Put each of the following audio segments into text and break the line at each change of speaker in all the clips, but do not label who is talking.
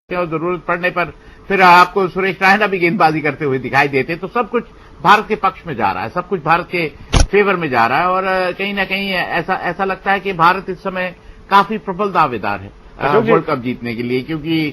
और जरूरत पड़ने पर फिर आपको सुरेश रैना भी गेंदबाजी करते हुए दिखाई देते। तो सब कुछ भारत के पक्ष में जा रहा है, सब कुछ भारत के फेवर में जा रहा है और कहीं ना कहीं ऐसा लगता है कि भारत इस समय काफी प्रबल दावेदार है वर्ल्ड कप जीतने के लिए, क्योंकि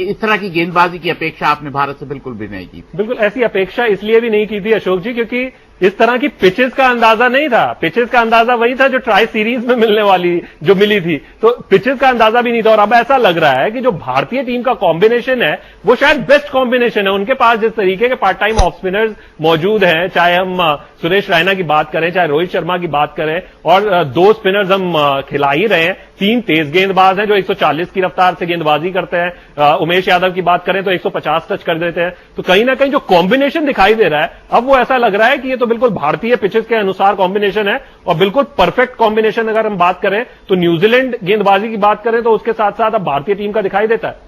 इस तरह की गेंदबाजी की अपेक्षा आपने भारत से बिल्कुल भी नहीं की।
बिल्कुल ऐसी अपेक्षा इसलिए भी नहीं की थी अशोक जी, क्योंकि इस तरह की पिचेस का अंदाजा नहीं था। पिचेस का अंदाजा वही था जो ट्राई सीरीज में मिली थी, तो पिचेस का अंदाजा भी नहीं था। और अब ऐसा लग रहा है कि जो भारतीय टीम का कॉम्बिनेशन है वो शायद बेस्ट कॉम्बिनेशन है। उनके पास जिस तरीके के पार्ट टाइम ऑफ स्पिनर्स मौजूद हैं, चाहे हम सुरेश रैना की बात करें, चाहे रोहित शर्मा की बात करें, और दो स्पिनर्स हम खिला ही रहे हैं, 3 तेज गेंदबाज हैं जो 140 की रफ्तार से गेंदबाजी करते हैं। उमेश यादव की बात करें तो 150 टच कर देते हैं। तो कहीं ना कहीं जो कॉम्बिनेशन दिखाई दे रहा है अब वो ऐसा लग रहा है कि ये तो बिल्कुल भारतीय पिचेस के अनुसार कॉम्बिनेशन है और बिल्कुल परफेक्ट कॉम्बिनेशन। अगर हम बात करें तो न्यूजीलैंड गेंदबाजी की बात करें तो उसके साथ साथ अब भारतीय टीम का दिखाई देता है।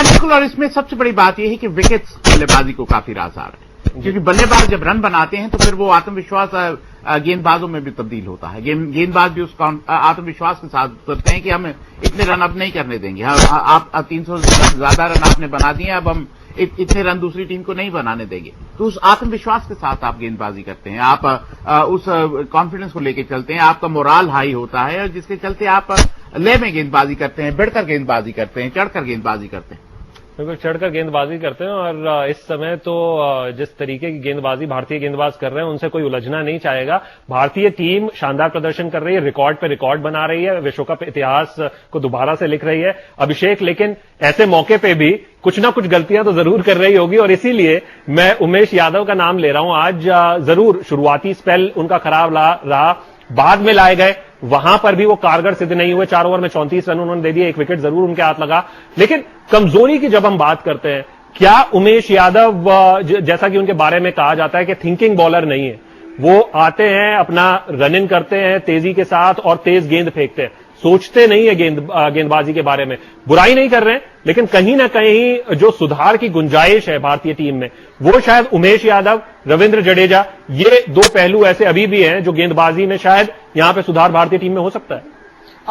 बिल्कुल, और इसमें सबसे बड़ी बात यह है कि विकेट्स बल्लेबाजी को काफी आसार है, क्योंकि बल्लेबाज जब रन बनाते हैं तो फिर वो आत्मविश्वास गेंदबाजों में भी तब्दील होता है। गेंदबाज भी उसका आत्मविश्वास के साथ करते हैं कि हम इतने रन अब नहीं करने देंगे, आप 300 ज्यादा रन आपने बना दिए, अब हम इतने रन दूसरी टीम को नहीं बनाने देंगे। तो उस आत्मविश्वास के साथ आप गेंदबाजी करते हैं, आप उस कॉन्फिडेंस को लेकर चलते हैं, आपका मोराल हाई होता है, और जिसके चलते आप लय में गेंदबाजी करते हैं, बढ़कर गेंदबाजी करते हैं, चढ़कर गेंदबाजी करते हैं।
बिल्कुल चढ़कर गेंदबाजी करते हैं। और इस समय तो जिस तरीके की गेंदबाजी भारतीय गेंदबाज कर रहे हैं उनसे कोई उलझना नहीं चाहेगा। भारतीय टीम शानदार प्रदर्शन कर रही है, रिकॉर्ड पे रिकॉर्ड बना रही है, विश्व कप इतिहास को दोबारा से लिख रही है अभिषेक। लेकिन ऐसे मौके पे भी कुछ ना कुछ गलतियां तो जरूर कर रही होगी, और इसीलिए मैं उमेश यादव का नाम ले रहा हूं आज। जरूर शुरुआती स्पेल उनका खराब रहा, बाद में लाए गए, वहां पर भी वो कारगर सिद्ध नहीं हुए। 4 ओवर में 34 रन उन्होंने दे दिए, 1 विकेट जरूर उनके हाथ लगा। लेकिन कमजोरी की जब हम बात करते हैं, क्या उमेश यादव, जैसा कि उनके बारे में कहा जाता है कि थिंकिंग बॉलर नहीं है, वो आते हैं अपना रन इन करते हैं तेजी के साथ और तेज गेंद फेंकते हैं, सोचते नहीं है गेंदबाजी के बारे में। बुराई नहीं कर रहे हैं, लेकिन कहीं ना कहीं जो सुधार की गुंजाइश है भारतीय टीम में, वो शायद उमेश यादव, रविंद्र जडेजा, ये 2 पहलू ऐसे अभी भी हैं जो गेंदबाजी में शायद यहां पे सुधार भारतीय टीम में हो सकता है।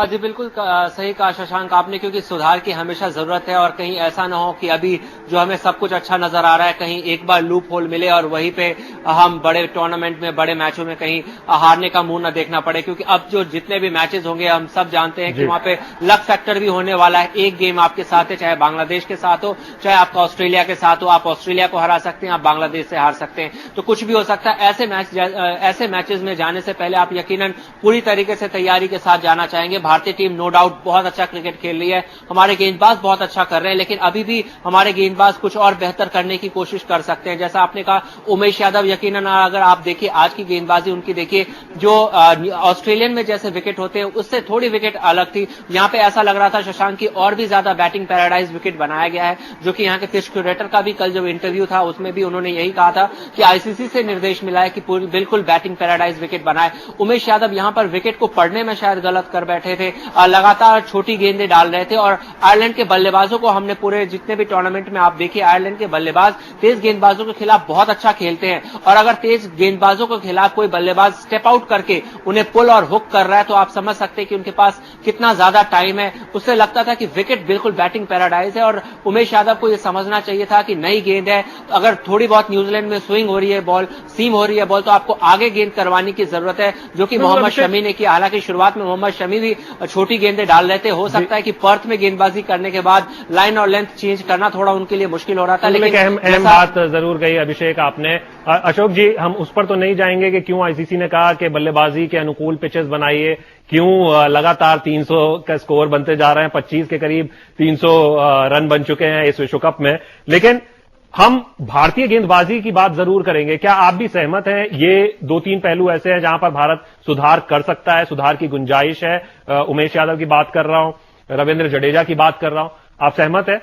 जी बिल्कुल सही कहा शशांक आपने, क्योंकि सुधार की हमेशा जरूरत है। और कहीं ऐसा ना हो कि अभी जो हमें सब कुछ अच्छा नजर आ रहा है, कहीं एक बार लूप होल मिले और वहीं पे हम बड़े टूर्नामेंट में, बड़े मैचों में कहीं हारने का मुंह न देखना पड़े। क्योंकि अब जो जितने भी मैचेस होंगे हम सब जानते हैं कि वहां पे लक फैक्टर भी होने वाला है। एक गेम आपके साथ है, चाहे बांग्लादेश के साथ हो, चाहे आपका ऑस्ट्रेलिया के साथ हो, आप ऑस्ट्रेलिया को हरा सकते हैं, आप बांग्लादेश से हार सकते हैं, तो कुछ भी हो सकता है। ऐसे मैचेस में जाने से पहले आप यकीनन पूरी तरीके से तैयारी के साथ जाना चाहेंगे। भारतीय टीम नो डाउट बहुत अच्छा क्रिकेट खेल रही है, हमारे गेंदबाज बहुत अच्छा कर रहे हैं, लेकिन अभी भी हमारे गेंदबाज कुछ और बेहतर करने की कोशिश कर सकते हैं। जैसा आपने कहा उमेश यादव, यकीनन अगर आप देखिए आज की गेंदबाजी उनकी देखिए, जो ऑस्ट्रेलियन में जैसे विकेट होते हैं उससे थोड़ी विकेट अलग थी। यहां पे ऐसा लग रहा था शशांक की और भी ज्यादा बैटिंग पैराडाइज विकेट बनाया गया है, जो कि यहां के फिश क्यूरेटर का भी कल जब इंटरव्यू था उसमें भी उन्होंने यही कहा था कि आईसीसी से निर्देश मिला है कि बिल्कुल बैटिंग पैराडाइज विकेट बनाए। उमेश यादव यहां पर विकेट को पढ़ने में शायद गलत कर बैठे थे, लगातार छोटी गेंदें डाल रहे थे। और आयरलैंड के बल्लेबाजों को हमने पूरे जितने भी टूर्नामेंट में आप देखिए, आयरलैंड के बल्लेबाज तेज गेंदबाजों के खिलाफ बहुत अच्छा खेलते हैं। और अगर तेज गेंदबाजों के खिलाफ कोई बल्लेबाज स्टेप आउट करके उन्हें पुल और हुक कर रहा है, तो आप समझ सकते हैं कि उनके पास कितना ज्यादा टाइम है। उससे लगता था कि विकेट बिल्कुल बैटिंग पैराडाइज है, और उमेश यादव को यह समझना चाहिए था कि नई गेंद है, अगर थोड़ी बहुत न्यूजीलैंड में स्विंग हो रही है बॉल, सीम हो रही है बॉल, तो आपको आगे गेंद करवाने की जरूरत है, जो कि मोहम्मद शमी ने की। हालांकि शुरुआत में मोहम्मद शमी भी छोटी गेंदें डाल रहे थे, हो सकता है कि पर्थ में गेंदबाजी करने के बाद लाइन और लेंथ चेंज करना थोड़ा उनके लिए मुश्किल हो रहा था। लेकिन
अहम बात जरूर कही अभिषेक आपने। अशोक जी, हम उस पर तो नहीं जाएंगे कि क्यों आईसीसी ने कहा कि बल्लेबाजी के अनुकूल पिचेस बनाइए, क्यों लगातार 300 का स्कोर बनते जा रहे हैं, 25 के करीब 300 रन बन चुके हैं इस विश्व कप में। लेकिन हम भारतीय गेंदबाजी की बात जरूर करेंगे। क्या आप भी सहमत हैं ये 2-3 पहलू ऐसे हैं जहां पर भारत सुधार कर सकता है, सुधार की गुंजाइश है? उमेश यादव की बात कर रहा हूं, रविंद्र जडेजा की बात कर रहा हूं, आप सहमत हैं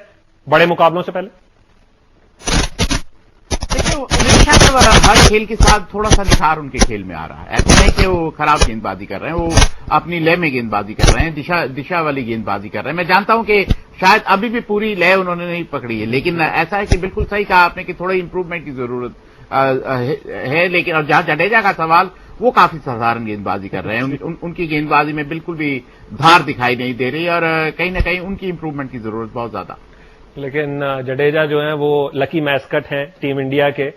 बड़े मुकाबलों से पहले?
हर खेल के साथ थोड़ा सा निखार उनके खेल में आ रहा है। ऐसा नहीं कि वो खराब गेंदबाजी कर रहे हैं, वो अपनी लय में गेंदबाजी कर रहे हैं, दिशा वाली गेंदबाजी कर रहे हैं। मैं जानता हूं कि शायद अभी भी पूरी लय उन्होंने नहीं पकड़ी है, लेकिन ऐसा है कि बिल्कुल सही कहा आपने कि थोड़ा इंप्रूवमेंट की जरूरत है। लेकिन और जहां जडेजा का सवाल, वो काफी साधारण गेंदबाजी कर रहे हैं। उनकी गेंदबाजी में बिल्कुल भी धार दिखाई नहीं दे रही और कहीं ना कहीं उनकी इंप्रूवमेंट की जरूरत बहुत ज्यादा।
लेकिन जडेजा जो है वो लकी मैस्कट हैं टीम इंडिया के।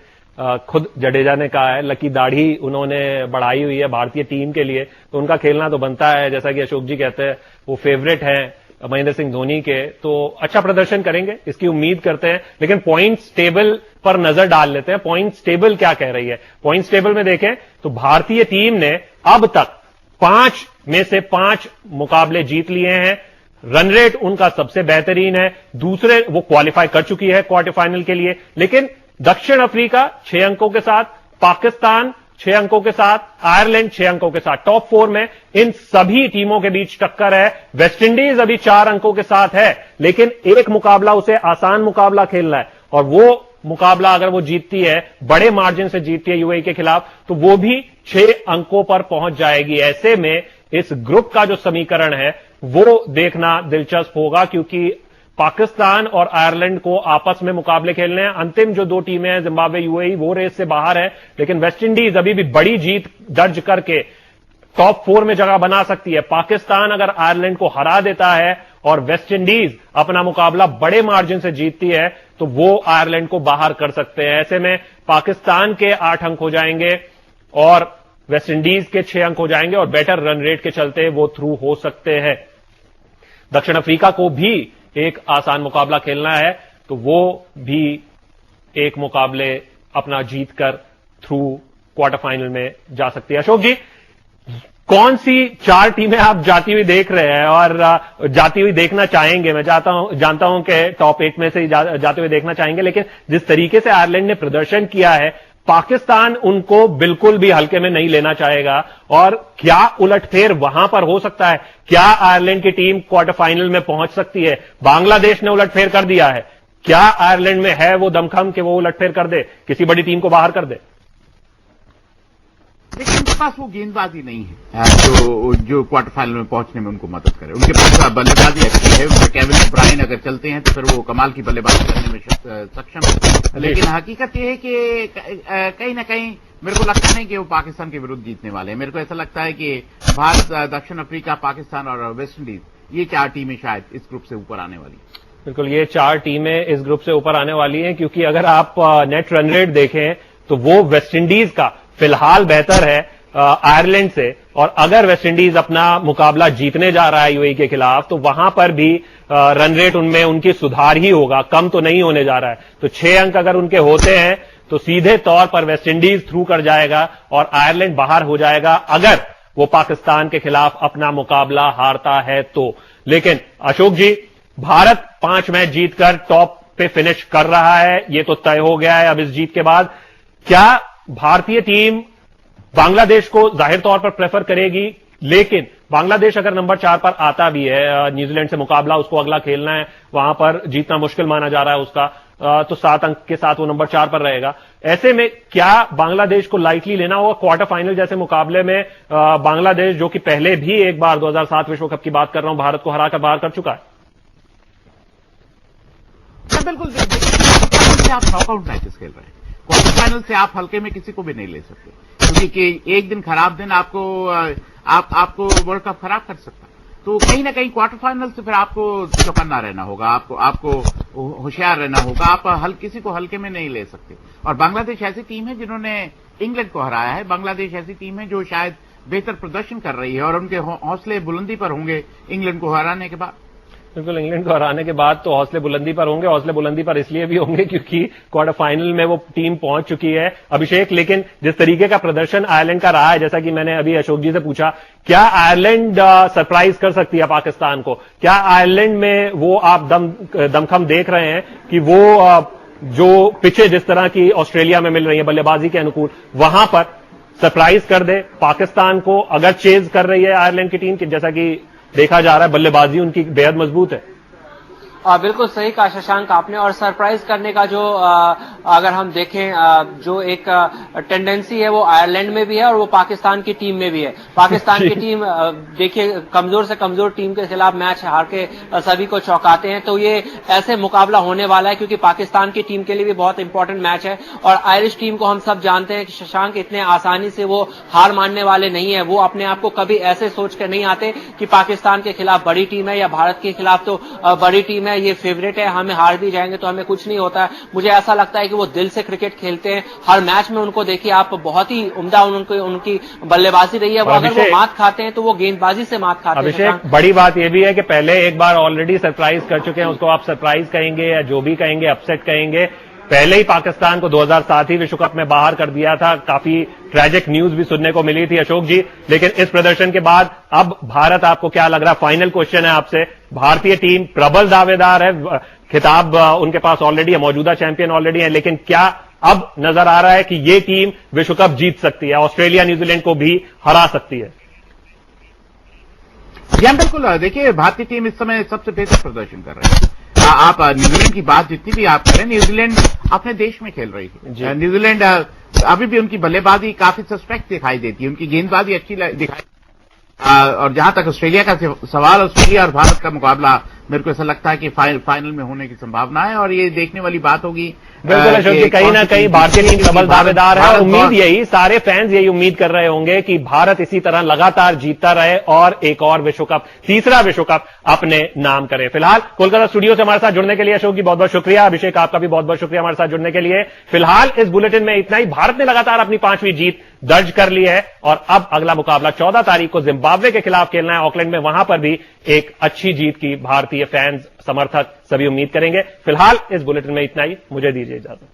खुद जडेजा ने कहा है लकी दाढ़ी उन्होंने बढ़ाई हुई है भारतीय टीम के लिए, तो उनका खेलना तो बनता है। जैसा कि अशोक जी कहते हैं वो फेवरेट हैं महेंद्र सिंह धोनी के, तो अच्छा प्रदर्शन करेंगे इसकी उम्मीद करते हैं। लेकिन पॉइंट्स टेबल पर नजर डाल लेते हैं, पॉइंट्स टेबल क्या कह रही है। पॉइंट्स टेबल में देखें तो भारतीय टीम ने अब तक 5 में से 5 मुकाबले जीत लिए हैं। रन रेट उनका सबसे बेहतरीन है, दूसरे वो क्वालिफाई कर चुकी है क्वार्टर फाइनल के लिए। लेकिन दक्षिण अफ्रीका 6 अंकों के साथ, पाकिस्तान 6 अंकों के साथ, आयरलैंड 6 अंकों के साथ टॉप 4 में इन सभी टीमों के बीच टक्कर है। वेस्टइंडीज अभी 4 अंकों के साथ है, लेकिन एक मुकाबला उसे आसान मुकाबला खेलना है और वो मुकाबला अगर वो जीतती है, बड़े मार्जिन से जीतती है यूएई के खिलाफ, तो वो भी 6 अंकों पर पहुंच जाएगी। ऐसे में इस ग्रुप का जो समीकरण है वो देखना दिलचस्प होगा, क्योंकि पाकिस्तान और आयरलैंड को आपस में मुकाबले खेलने हैं। अंतिम जो 2 टीमें हैं जिम्बाब्वे यूएई वो रेस से बाहर है, लेकिन वेस्टइंडीज अभी भी बड़ी जीत दर्ज करके टॉप 4 में जगह बना सकती है। पाकिस्तान अगर आयरलैंड को हरा देता है और वेस्टइंडीज अपना मुकाबला बड़े मार्जिन से जीतती है तो वो आयरलैंड को बाहर कर सकते हैं। ऐसे में पाकिस्तान के 8 अंक हो जाएंगे और वेस्टइंडीज के 6 अंक हो जाएंगे और बेटर रन रेट के चलते वो थ्रू हो सकते हैं। दक्षिण अफ्रीका को भी एक आसान मुकाबला खेलना है, तो वो भी एक मुकाबले अपना जीतकर थ्रू क्वार्टर फाइनल में जा सकती है। अशोक जी, कौन सी 4 टीमें आप जाती हुई देख रहे हैं और जाती हुई देखना चाहेंगे? मैं जानता हूं कि टॉप 8 में से जाते हुए देखना चाहेंगे, लेकिन जिस तरीके से आयरलैंड ने प्रदर्शन किया है, पाकिस्तान उनको बिल्कुल भी हल्के में नहीं लेना चाहेगा। और क्या उलटफेर वहां पर हो सकता है? क्या आयरलैंड की टीम क्वार्टर फाइनल में पहुंच सकती है? बांग्लादेश ने उलटफेर कर दिया है, क्या आयरलैंड में है वो दमखम कि वो उलटफेर कर दे, किसी बड़ी टीम को बाहर कर दे?
लेकिन उनके पास वो गेंदबाजी नहीं है जो क्वार्टर फाइनल में पहुंचने में उनको मदद करे। उनके पास बल्लेबाजी अच्छी है, उनके केविन ब्रायन अगर चलते हैं तो फिर वो कमाल की बल्लेबाजी करने में सक्षम है। लेकिन हकीकत ये है कि कहीं ना कहीं मेरे को लगता नहीं कि वो पाकिस्तान के विरुद्ध जीतने वाले हैं। मेरे को ऐसा लगता है कि भारत, दक्षिण अफ्रीका, पाकिस्तान और वेस्ट इंडीज, ये 4 टीमें शायद इस ग्रुप से ऊपर आने वाली है।
बिल्कुल, ये 4 टीमें इस ग्रुप से ऊपर आने वाली हैं, क्योंकि अगर आप नेट रन रेट देखें तो वो वेस्टइंडीज का फिलहाल बेहतर है आयरलैंड से। और अगर वेस्टइंडीज अपना मुकाबला जीतने जा रहा है यूएई के खिलाफ, तो वहां पर भी रन रेट उनमें उनकी सुधार ही होगा, कम तो नहीं होने जा रहा है। तो 6 अंक अगर उनके होते हैं तो सीधे तौर पर वेस्टइंडीज थ्रू कर जाएगा और आयरलैंड बाहर हो जाएगा अगर वो पाकिस्तान के खिलाफ अपना मुकाबला हारता है तो। लेकिन अशोक जी, भारत 5 मैच जीतकर टॉप पे फिनिश कर रहा है, ये तो तय हो गया है अब इस जीत के बाद। क्या भारतीय टीम बांग्लादेश को जाहिर तौर पर प्रेफर करेगी? लेकिन बांग्लादेश अगर नंबर 4 पर आता भी है, न्यूजीलैंड से मुकाबला उसको अगला खेलना है, वहां पर जीतना मुश्किल माना जा रहा है उसका, तो 7 अंक के साथ वो नंबर 4 पर रहेगा। ऐसे में क्या बांग्लादेश को लाइटली लेना होगा? क्वार्टर फाइनल जैसे मुकाबले में बांग्लादेश, जो कि पहले भी एक बार 2007 विश्व कप की बात कर रहा हूं, भारत को हराकर बाहर कर चुका है।
बिल्कुल, देखिए आप नॉकआउट मैचेस खेल रहे हैं, क्वार्टर फाइनल से आप हल्के में किसी को भी नहीं ले सकते, क्योंकि एक दिन खराब दिन आपको वर्ल्ड कप खराब कर सकता है। तो कहीं ना कहीं क्वार्टर फाइनल से फिर आपको चौकन्ना रहना होगा, आपको होशियार रहना होगा, आप किसी को हल्के में नहीं ले सकते। और बांग्लादेश ऐसी टीम है जिन्होंने इंग्लैंड को हराया है, बांग्लादेश ऐसी टीम है जो शायद बेहतर प्रदर्शन कर रही है और उनके हौसले बुलंदी पर होंगे इंग्लैंड को हराने के बाद।
बिल्कुल, इंग्लैंड को हराने के बाद तो हौसले बुलंदी पर होंगे। हौसले बुलंदी पर इसलिए भी होंगे क्योंकि क्वार्टर फाइनल में वो टीम पहुंच चुकी है। अभिषेक, लेकिन जिस तरीके का प्रदर्शन आयरलैंड का रहा है, जैसा कि मैंने अभी अशोक जी से पूछा, क्या आयरलैंड सरप्राइज कर सकती है पाकिस्तान को? क्या आयरलैंड में वो आप दमखम देख रहे हैं कि वो जो पिचे जिस तरह की ऑस्ट्रेलिया में मिल रही है बल्लेबाजी के अनुकूल, वहां पर सरप्राइज कर दे पाकिस्तान को? अगर चेज कर रही है आयरलैंड की टीम, जैसा कि देखा जा रहा है बल्लेबाजी उनकी बेहद मजबूत है।
बिल्कुल सही कहा शशांक आपने। और सरप्राइज करने का जो अगर हम देखें जो एक टेंडेंसी है वो आयरलैंड में भी है और वो पाकिस्तान की टीम में भी है। पाकिस्तान की टीम देखिए कमजोर से कमजोर टीम के खिलाफ मैच हार के सभी को चौंकाते हैं, तो ये ऐसे मुकाबला होने वाला है क्योंकि पाकिस्तान की टीम के लिए भी बहुत इंपॉर्टेंट मैच है। और आयरिश टीम को हम सब जानते हैं कि शशांक इतने आसानी से वो हार मानने वाले नहीं है। वो अपने आप को कभी ऐसे सोच कर नहीं आते कि पाकिस्तान के खिलाफ बड़ी टीम है या भारत के खिलाफ तो बड़ी टीम है, ये फेवरेट है, हमें हार भी जाएंगे तो हमें कुछ नहीं होता है। मुझे ऐसा लगता है कि वो दिल से क्रिकेट खेलते हैं। हर मैच में उनको देखिए आप, बहुत ही उम्दा उनकी बल्लेबाजी रही है। वो अगर वो मात खाते हैं तो वो गेंदबाजी से मात खाते हैं।
अभिषेक, बड़ी बात यह भी है कि पहले एक बार ऑलरेडी सरप्राइज कर चुके हैं, उसको आप सरप्राइज कहेंगे या जो भी कहेंगे, अपसेट कहेंगे। पहले ही पाकिस्तान को 2007 ही विश्व कप में बाहर कर दिया था। काफी ट्रैजिक न्यूज भी सुनने को मिली थी अशोक जी, लेकिन इस प्रदर्शन के बाद अब भारत, आपको क्या लग रहा है? फाइनल क्वेश्चन है आपसे। भारतीय टीम प्रबल दावेदार है, खिताब उनके पास ऑलरेडी है, मौजूदा चैंपियन ऑलरेडी है, लेकिन क्या अब नजर आ रहा है कि ये टीम विश्व कप जीत सकती है, ऑस्ट्रेलिया न्यूजीलैंड को भी हरा सकती है?
जी बिल्कुल। देखिए भारतीय टीम इस समय सबसे बेहतर प्रदर्शन कर रही है। आप न्यूजीलैंड की बात जितनी भी आप करें, न्यूजीलैंड अपने देश में खेल रही है। न्यूजीलैंड अभी भी उनकी बल्लेबाजी काफी सस्पेक्ट दिखाई देती है, उनकी गेंदबाजी अच्छी दिखाई। और जहां तक ऑस्ट्रेलिया का सवाल, ऑस्ट्रेलिया और भारत का मुकाबला मेरे को ऐसा लगता है कि फाइनल में होने की संभावना है और ये देखने वाली बात होगी।
बिल्कुल अशोक जी, कहीं ना कहीं भारतीय टीम प्रबल दावेदार है। उम्मीद यही, सारे फैंस यही उम्मीद कर रहे होंगे कि भारत इसी तरह लगातार जीतता रहे और एक और विश्व कप, तीसरा विश्व कप अपने नाम करे। फिलहाल कोलकाता स्टूडियो से हमारे साथ जुड़ने के लिए अशोक जी बहुत बहुत शुक्रिया। अभिषेक, आपका भी बहुत बहुत शुक्रिया हमारे साथ जुड़ने के लिए। फिलहाल इस बुलेटिन में इतना ही। भारत ने लगातार अपनी 5वीं जीत दर्ज कर ली है और अब अगला मुकाबला 14 तारीख को जिम्बाब्वे के खिलाफ खेलना है ऑकलैंड में। वहां पर भी एक अच्छी जीत की भारतीय फैंस, समर्थक सभी उम्मीद करेंगे। फिलहाल इस बुलेटिन में इतना ही। मुझे दीजिए इजाजत।